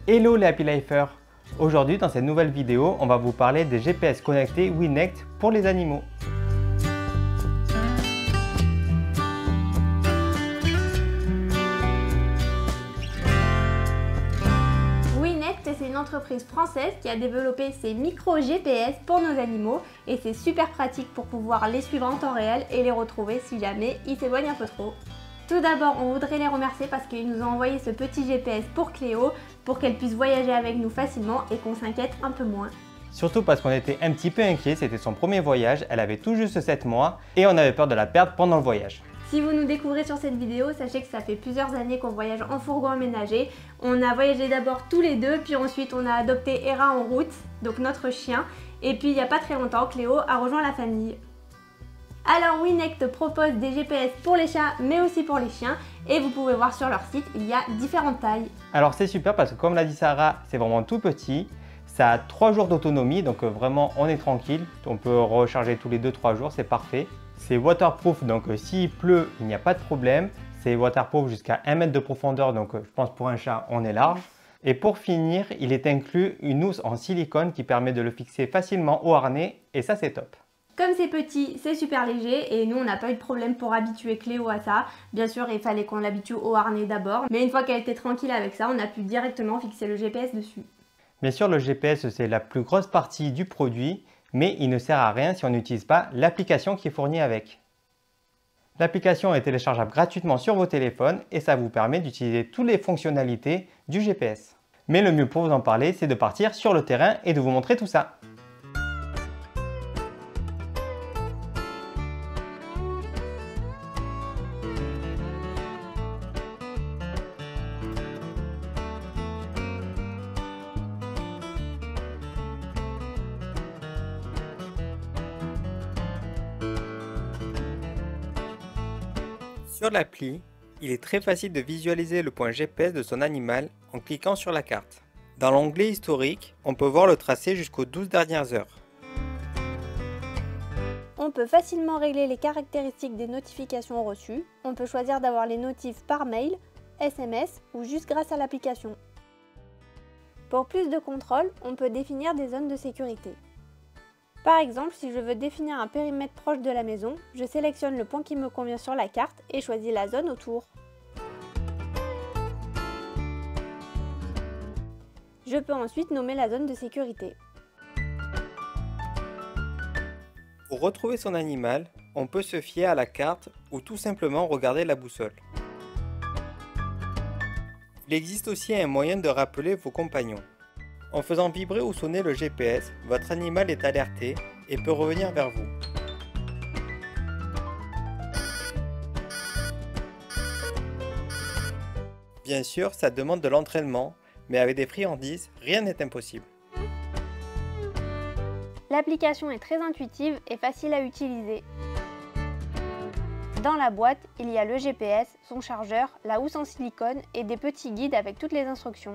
Hello les Happy Lifers! Aujourd'hui dans cette nouvelle vidéo, on va vous parler des GPS connectés WeNect pour les animaux. WeNect, c'est une entreprise française qui a développé ces micro GPS pour nos animaux et c'est super pratique pour pouvoir les suivre en temps réel et les retrouver si jamais ils s'éloignent un peu trop. Tout d'abord, on voudrait les remercier parce qu'ils nous ont envoyé ce petit GPS pour Cléo pour qu'elle puisse voyager avec nous facilement et qu'on s'inquiète un peu moins. Surtout parce qu'on était un petit peu inquiets, c'était son premier voyage, elle avait tout juste 7 mois et on avait peur de la perdre pendant le voyage. Si vous nous découvrez sur cette vidéo, sachez que ça fait plusieurs années qu'on voyage en fourgon aménagé. On a voyagé d'abord tous les deux, puis ensuite on a adopté Hera en route, donc notre chien. Et puis il n'y a pas très longtemps, Cléo a rejoint la famille. Alors WeNect propose des GPS pour les chats mais aussi pour les chiens et vous pouvez voir sur leur site, il y a différentes tailles. Alors c'est super parce que comme l'a dit Sarah, c'est vraiment tout petit. Ça a 3 jours d'autonomie donc vraiment on est tranquille. On peut recharger tous les 2-3 jours, c'est parfait. C'est waterproof donc s'il pleut il n'y a pas de problème. C'est waterproof jusqu'à 1 mètre de profondeur donc je pense pour un chat on est large. Et pour finir, il est inclus une housse en silicone qui permet de le fixer facilement au harnais et ça c'est top. Comme c'est petit, c'est super léger et nous on n'a pas eu de problème pour habituer Cléo à ça. Bien sûr il fallait qu'on l'habitue au harnais d'abord, mais une fois qu'elle était tranquille avec ça, on a pu directement fixer le GPS dessus. Bien sûr le GPS c'est la plus grosse partie du produit, mais il ne sert à rien si on n'utilise pas l'application qui est fournie avec. L'application est téléchargeable gratuitement sur vos téléphones et ça vous permet d'utiliser toutes les fonctionnalités du GPS. Mais le mieux pour vous en parler, c'est de partir sur le terrain et de vous montrer tout ça. Sur l'appli, il est très facile de visualiser le point GPS de son animal en cliquant sur la carte. Dans l'onglet historique, on peut voir le tracé jusqu'aux 12 dernières heures. On peut facilement régler les caractéristiques des notifications reçues. On peut choisir d'avoir les notifs par mail, SMS ou juste grâce à l'application. Pour plus de contrôle, on peut définir des zones de sécurité. Par exemple, si je veux définir un périmètre proche de la maison, je sélectionne le point qui me convient sur la carte et choisis la zone autour. Je peux ensuite nommer la zone de sécurité. Pour retrouver son animal, on peut se fier à la carte ou tout simplement regarder la boussole. Il existe aussi un moyen de rappeler vos compagnons. En faisant vibrer ou sonner le GPS, votre animal est alerté et peut revenir vers vous. Bien sûr, ça demande de l'entraînement, mais avec des friandises, rien n'est impossible. L'application est très intuitive et facile à utiliser. Dans la boîte, il y a le GPS, son chargeur, la housse en silicone et des petits guides avec toutes les instructions.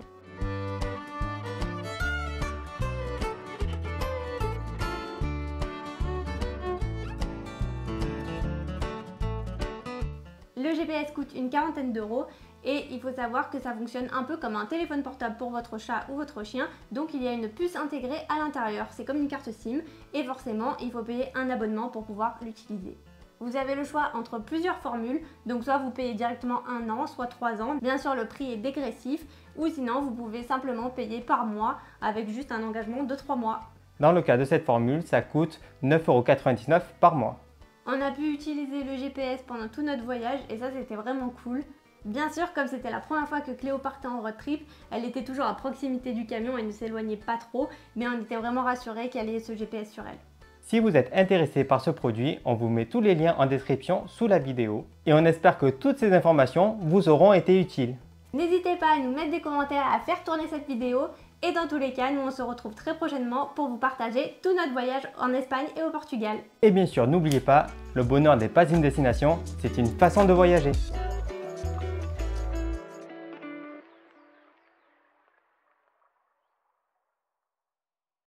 Le GPS coûte une quarantaine d'euros et il faut savoir que ça fonctionne un peu comme un téléphone portable pour votre chat ou votre chien, donc il y a une puce intégrée à l'intérieur, c'est comme une carte SIM et forcément il faut payer un abonnement pour pouvoir l'utiliser. Vous avez le choix entre plusieurs formules, donc soit vous payez directement 1 an, soit 3 ans, bien sûr le prix est dégressif, ou sinon vous pouvez simplement payer par mois avec juste un engagement de 3 mois. Dans le cas de cette formule, ça coûte 9,99 € par mois. On a pu utiliser le GPS pendant tout notre voyage et ça c'était vraiment cool. Bien sûr, comme c'était la première fois que Cléo partait en road trip, elle était toujours à proximité du camion et ne s'éloignait pas trop, mais on était vraiment rassurés qu'elle ait ce GPS sur elle. Si vous êtes intéressé par ce produit, on vous met tous les liens en description sous la vidéo et on espère que toutes ces informations vous auront été utiles. N'hésitez pas à nous mettre des commentaires, à faire tourner cette vidéo et dans tous les cas, nous on se retrouve très prochainement pour vous partager tout notre voyage en Espagne et au Portugal. Et bien sûr, n'oubliez pas, le bonheur n'est pas une destination, c'est une façon de voyager.